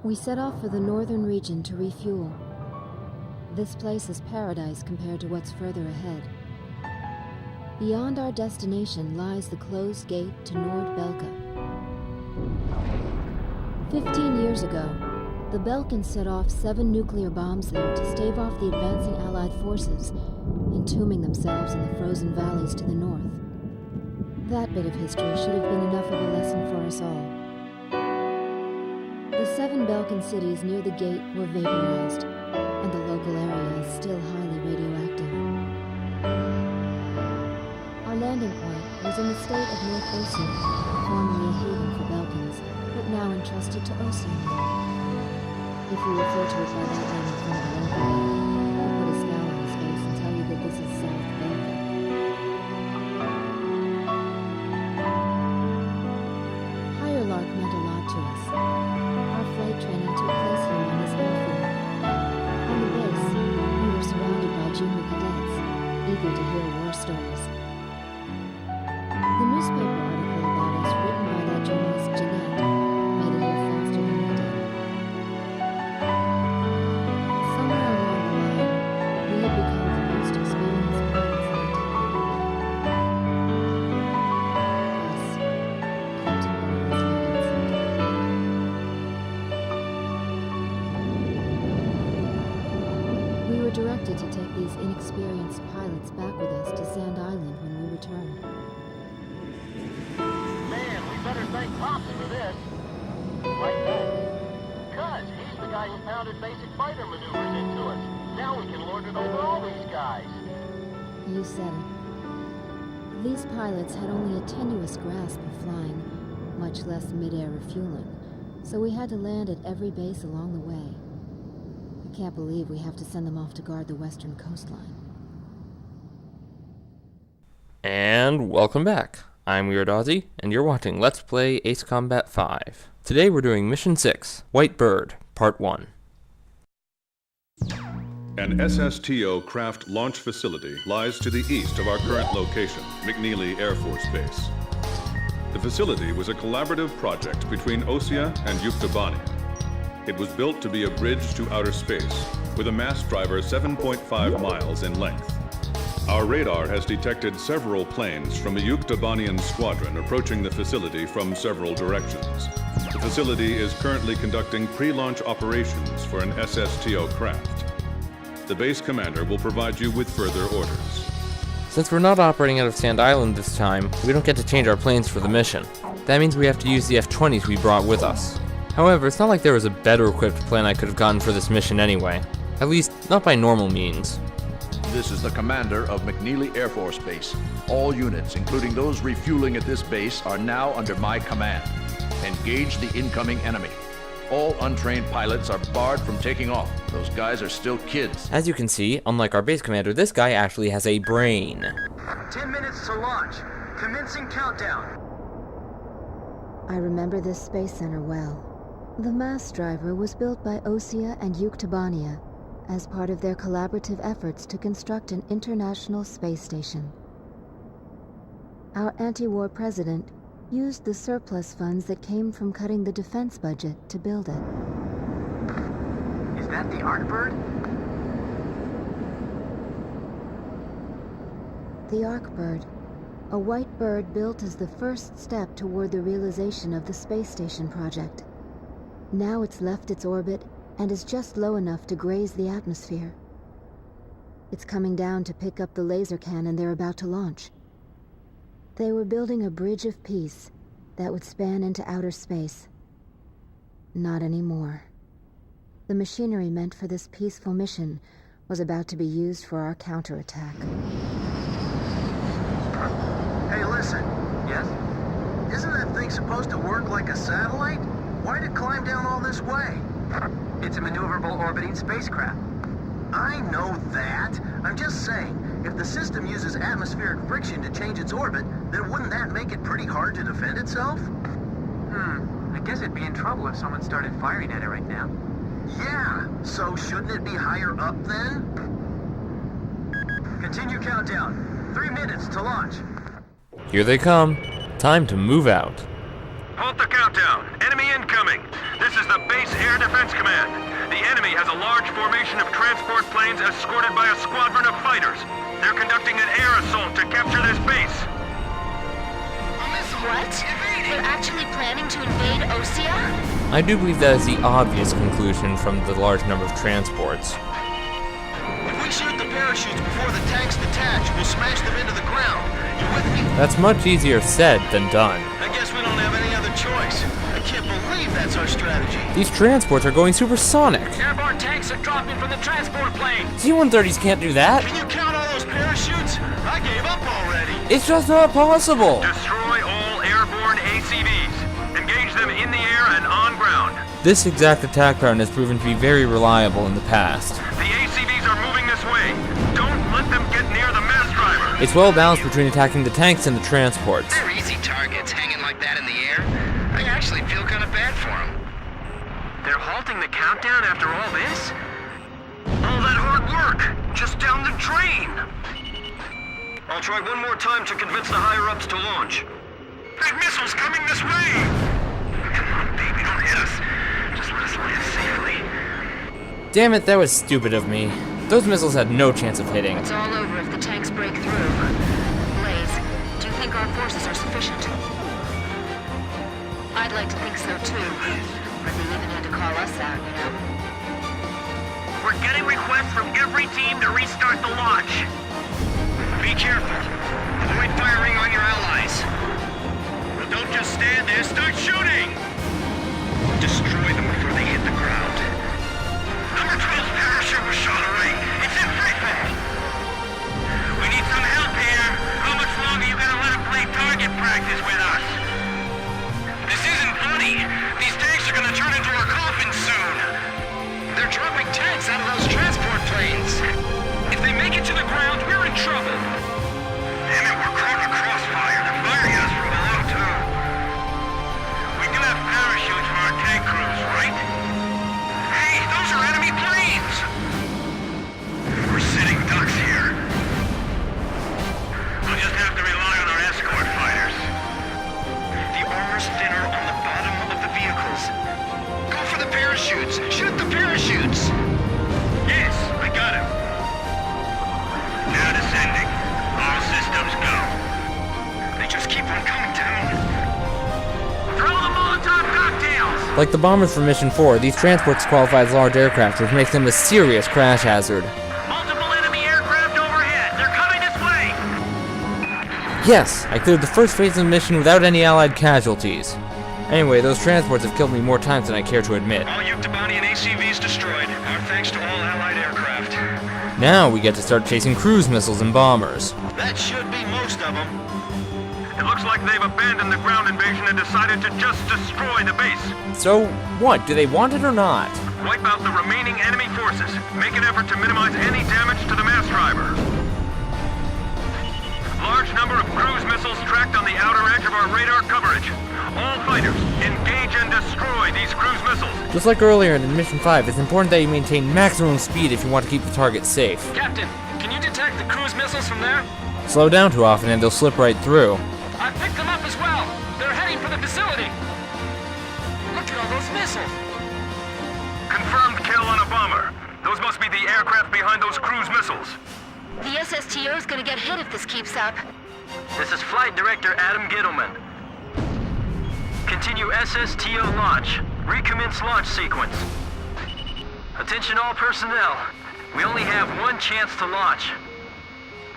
We set off for the northern region to refuel. This place is paradise compared to what's further ahead. Beyond our destination lies the closed gate to Nord-Belka. 15 years ago, the Belkans set off 7 nuclear bombs there to stave off the advancing Allied forces, entombing themselves in the frozen valleys to the north. That bit of history should have been enough of a lesson for us all. The 7 Belkan cities near the gate were vaporized, and the local area is still highly radioactive. Our landing point was in the state of North Osia, formerly a haven for Belkans, but now entrusted to Osia. If we refer to it by that name in front of the local, I'll put a scowl on his face and tell you that this is South Belka. Higher Lark meant a lot to us. Our flight training took place here on this airfield. On the base, we were surrounded by junior cadets, eager to hear war stories. The newspaper article about us written by that journalist Jeanette made it here faster than we did. Somewhere along the line, we had become the most experienced pilots in the town. Yes, Captain Barnes made it someday. We were directed to take these inexperienced pilots back with us to Sand Island when we returned. Better thank Pops for this. Like that. Cuz he's the guy who pounded basic fighter maneuvers into us. Now we can lord it over all these guys. You said it. These pilots had only a tenuous grasp of flying, much less mid-air refueling, so we had to land at every base along the way. I can't believe we have to send them off to guard the western coastline. And welcome back. I'm Wardog, and you're watching Let's Play Ace Combat 5. Today we're doing Mission 6, White Bird, Part 1. An SSTO craft launch facility lies to the east of our current location, McNeely Air Force Base. The facility was a collaborative project between Osia and Yukes. It was built to be a bridge to outer space, with a mass driver 7.5 miles in length. Our radar has detected several planes from a Yukes squadron approaching the facility from several directions. The facility is currently conducting pre-launch operations for an SSTO craft. The base commander will provide you with further orders. Since we're not operating out of Sand Island this time, we don't get to change our planes for the mission. That means we have to use the F-20s we brought with us. However, it's not like there was a better equipped plane I could have gotten for this mission anyway. At least, not by normal means. This is the commander of McNeely Air Force Base. All units, including those refueling at this base, are now under my command. Engage the incoming enemy. All untrained pilots are barred from taking off. Those guys are still kids. As you can see, unlike our base commander, this guy actually has a brain. 10 minutes to launch. Commencing countdown. I remember this space center well. The mass driver was built by Osia and Yukes as part of their collaborative efforts to construct an international space station. Our anti-war president used the surplus funds that came from cutting the defense budget to build it. Is that the Arkbird? The Arkbird, a white bird built as the first step toward the realization of the space station project. Now it's left its orbit and is just low enough to graze the atmosphere. It's coming down to pick up the laser cannon they're about to launch. They were building a bridge of peace that would span into outer space. Not anymore. The machinery meant for this peaceful mission was about to be used for our counterattack. Hey, listen. Yes? Isn't that thing supposed to work like a satellite? Why'd it climb down all this way? It's a maneuverable orbiting spacecraft. I know that. I'm just saying, if the system uses atmospheric friction to change its orbit, then wouldn't that make it pretty hard to defend itself? I guess it'd be in trouble if someone started firing at it right now. Yeah, so shouldn't it be higher up then? Continue countdown. 3 minutes to launch. Here they come. Time to move out. Halt the countdown. Enemy incoming. This is the Base Air Defense Command. The enemy has a large formation of transport planes escorted by a squadron of fighters. They're conducting an air assault to capture this base. What? They're actually planning to invade Osea? I do believe that is the obvious conclusion from the large number of transports. If we shoot the parachutes before the tanks detach, we'll smash them into the ground. You with me? That's much easier said than done. I guess we don't have any other choice. I can't believe that's our strategy. These transports are going supersonic. Airborne tanks are dropping from the transport plane. C-130s can't do that. Can you count all those parachutes? I gave up already. It's just not possible. Destroy all airborne ACVs. Engage them in the air and on ground. This exact attack pattern has proven to be very reliable in the past. The ACVs are moving this way. Don't let them get near the mass driver. It's well balanced between attacking the tanks and the transports. They're easy targets hanging like that in the air. I actually feel kind of bad for them. They're halting the countdown after all this? All that hard work, just down the drain. I'll try one more time to convince the higher-ups to launch. Big missiles coming this way! Come on, baby, don't hit us. Just let us land safely. Damn it, that was stupid of me. Those missiles had no chance of hitting. It's all over if the tanks break through. Blaze, do you think our forces are sufficient? I'd like to think so too. But they even had to call us out, you know. We're getting requests from every team to restart the launch. Be careful. Avoid firing on your allies. But don't just stand there, start shooting! Destroy them before they hit the ground. Number 12's parachute was shot away. It's in free fall. We need some help here. How much longer you gonna let them play target practice with us? This isn't funny. These tanks are gonna turn into our coffins soon. They're dropping tanks out of those transport planes. If they make it to the ground, we're in trouble. Damn it, we're caught in a crossfire. They're firing at us from below, too. We do have parachutes for our tank crews, right? Hey, those are enemy planes! We're sitting ducks here. We'll just have to rely on our escort fighters. The armor's thinner on the bottom of the vehicles. Go for the parachutes! Shoot the parachutes! Yes, I got him. Now descending. All systems go. They just keep on coming down. Throw the Molotov cocktails! Like the bombers from Mission 4, these transports qualify as large aircraft, which makes them a serious crash hazard. Multiple enemy aircraft overhead. They're coming this way! Yes, I cleared the first phase of the mission without any allied casualties. Anyway, those transports have killed me more times than I care to admit. All Uktabanian ACVs destroyed. Our thanks to all allied aircraft. Now we get to start chasing cruise missiles and bombers. That should be most of them. It looks like they've abandoned the ground invasion and decided to just destroy the base. So, what? Do they want it or not? Wipe out the remaining enemy forces. Make an effort to minimize any damage to the mass driver. Large number of cruise missiles tracked on the outer edge of our radar coverage. All fighters, engage and destroy these cruise missiles. Just like earlier in Mission 5, it's important that you maintain maximum speed if you want to keep the target safe. Captain, can you detect the cruise missiles from there? Slow down too often and they'll slip right through. I picked them up as well. They're heading for the facility. Look at all those missiles. Confirmed kill on a bomber. Those must be the aircraft behind those cruise missiles. The SSTO is gonna get hit if this keeps up. This is Flight Director Adam Gittleman. Continue SSTO launch. Recommence launch sequence. Attention all personnel. We only have one chance to launch.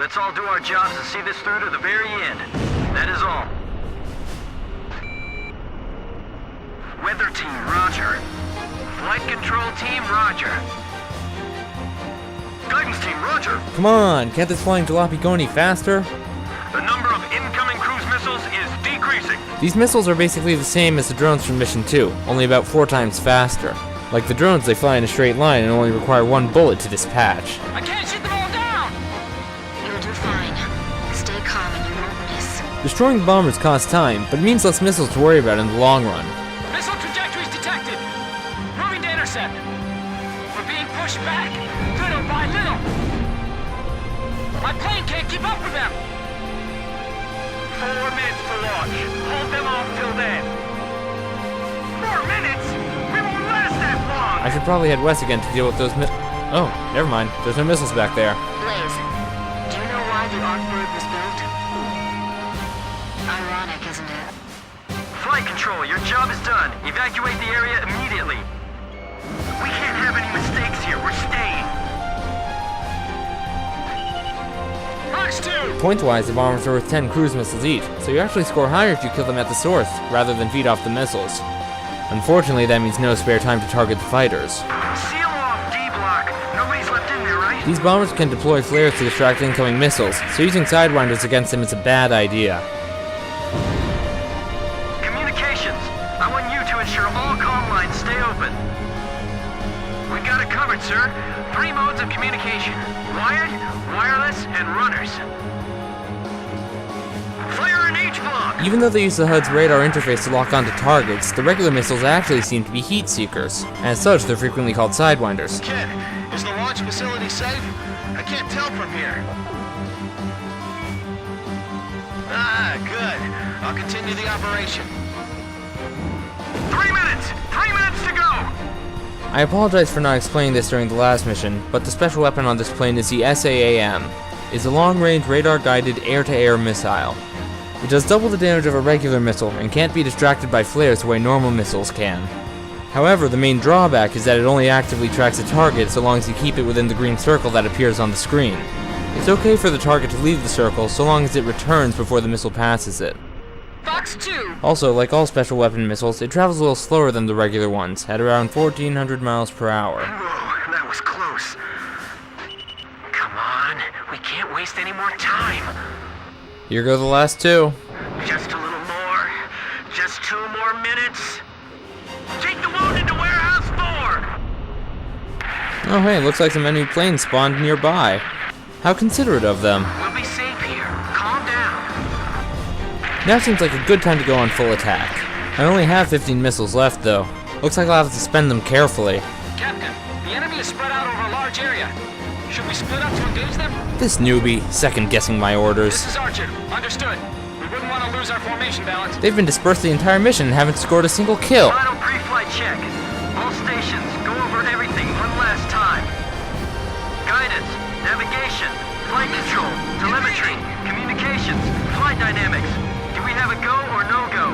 Let's all do our jobs and see this through to the very end. That is all. Weather team, roger. Flight control team, roger. Guidance team, roger. Come on, can't this flying jalopy go any faster? The number of incoming cruise missiles is decreasing. These missiles are basically the same as the drones from Mission 2, only about 4 times faster. Like the drones, they fly in a straight line and only require 1 bullet to dispatch. I can't shoot them all down! You'll do fine. Stay calm and you won't miss. Destroying the bombers costs time, but it means less missiles to worry about in the long run. Missile trajectories detected. Moving to intercept. We're being pushed back, little by little. My plane can't keep up with them. 4 minutes to launch. Hold them off till then. should probably head west again to deal with those Oh, never mind. There's no missiles back there. Blaze, do you know why the Arkbird was built? Ironic, isn't it? Flight control, your job is done. Evacuate the area immediately. We can't have any mistakes here. We're staying. Fox 2! Point-wise, the bombers are worth 10 cruise missiles each, so you actually score higher if you kill them at the source, rather than feed off the missiles. Unfortunately, that means no spare time to target the fighters. Seal off D-block. Nobody's left in there, right? These bombers can deploy flares to distract incoming missiles, so using Sidewinders against them is a bad idea. Communications. I want you to ensure all comm lines stay open. We've got it covered, sir. 3 modes of communication. Wired, wireless, and runners. Fire an H-block! Even though they use the HUD's radar interface to lock onto targets, the regular missiles actually seem to be heat seekers. As such, they're frequently called Sidewinders. Kid, is the launch facility safe? I can't tell from here. Ah, good. I'll continue the operation. 3 minutes! 3 minutes to go! I apologize for not explaining this during the last mission, but the special weapon on this plane is the SAAM. It's a long-range radar-guided air-to-air missile. It does double the damage of a regular missile and can't be distracted by flares the way normal missiles can. However, the main drawback is that it only actively tracks a target so long as you keep it within the green circle that appears on the screen. It's okay for the target to leave the circle so long as it returns before the missile passes it. Fox 2! Also, like all special weapon missiles, it travels a little slower than the regular ones, at around 1,400 miles per hour. Whoa, that was close. Come on, we can't waste any more time. Here go the last 2. Just a little more. Just 2 more minutes. Take the wounded to Warehouse 4! Oh hey, looks like some enemy planes spawned nearby. How considerate of them. We'll be safe here. Calm down. Now seems like a good time to go on full attack. I only have 15 missiles left though. Looks like I'll have to spend them carefully. Captain, the enemy is spread out over a large area. Should we split up to engage them? This newbie, second-guessing my orders. This is Archer. Understood. We wouldn't want to lose our formation balance. They've been dispersed the entire mission and haven't scored a single kill. Final pre-flight check. All stations, go over everything one last time. Guidance, navigation, flight control, telemetry, communications, flight dynamics. Do we have a go or no go?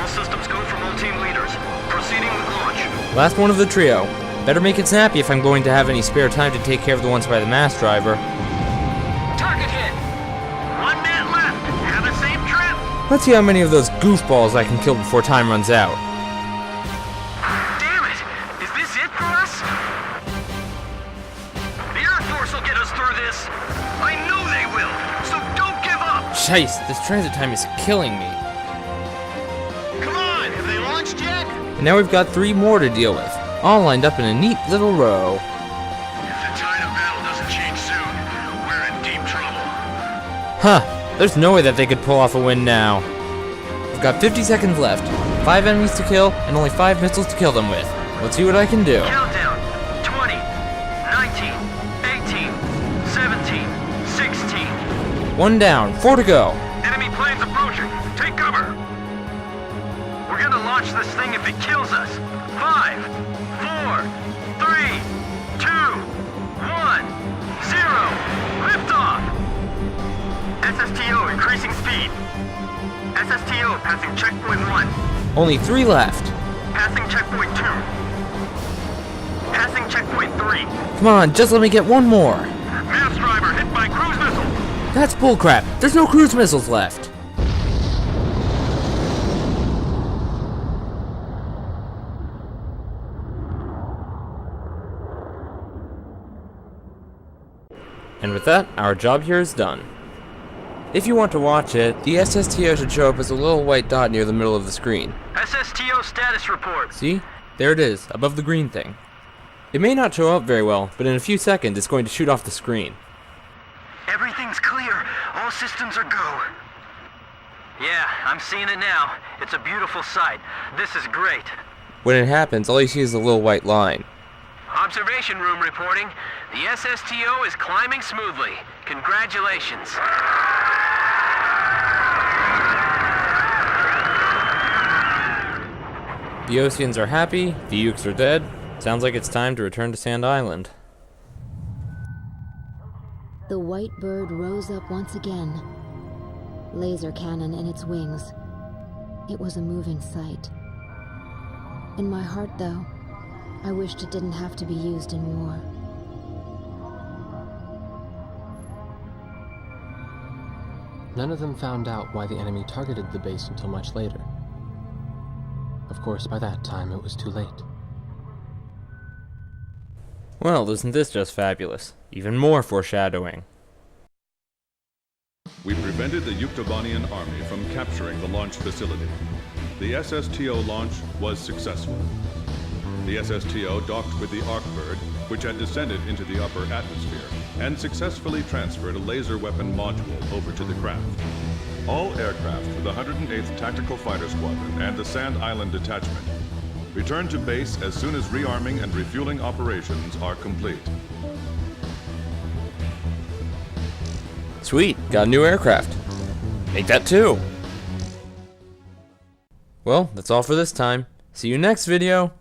All systems go from all team leaders. Proceeding with launch. Last one of the trio. Better make it snappy if I'm going to have any spare time to take care of the ones by the mass driver. Target hit! 1 minute left. Have a safe trip. Let's see how many of those goofballs I can kill before time runs out. Damn it! Is this it for us? The Air Force will get us through this. I know they will. So don't give up. Shice, this transit time is killing me. Come on, have they launched yet? And now we've got 3 more to deal with, all lined up in a neat little row. If the tide of battle doesn't change soon, we're in deep trouble. Huh, there's no way that they could pull off a win now. I've got 50 seconds left, 5 enemies to kill, and only 5 missiles to kill them with. Let's see what I can do. Countdown. 20, 19, 18, 17, 16. 1 down, 4 to go. Enemy planes approaching. Take cover. We're gonna launch this thing if it kills us. 5, 4, 3, 2, 1, 0. Liftoff. SSTO increasing speed. SSTO passing checkpoint 1. Only 3 left. Passing checkpoint 2. Passing checkpoint 3. Come on, just let me get 1 more. Mass driver hit by cruise missile. That's bullcrap. There's no cruise missiles left. And with that, our job here is done. If you want to watch it, the SSTO should show up as a little white dot near the middle of the screen. SSTO status report. See? There it is, above the green thing. It may not show up very well, but in a few seconds it's going to shoot off the screen. Everything's clear. All systems are go. Yeah, I'm seeing it now. It's a beautiful sight. This is great. When it happens, all you see is a little white line. Observation room reporting. The SSTO is climbing smoothly. Congratulations. The Oceans are happy, the Yukes are dead. Sounds like it's time to return to Sand Island. The white bird rose up once again. Laser cannon in its wings. It was a moving sight. In my heart, though, I wished it didn't have to be used in war. None of them found out why the enemy targeted the base until much later. Of course, by that time, it was too late. Well, isn't this just fabulous? Even more foreshadowing. We prevented the Yuktobanian army from capturing the launch facility. The SSTO launch was successful. The SSTO docked with the Arkbird, which had descended into the upper atmosphere, and successfully transferred a laser weapon module over to the craft. All aircraft for the 108th Tactical Fighter Squadron and the Sand Island Detachment return to base as soon as rearming and refueling operations are complete. Sweet, got a new aircraft. Make that too. Well, that's all for this time. See you next video.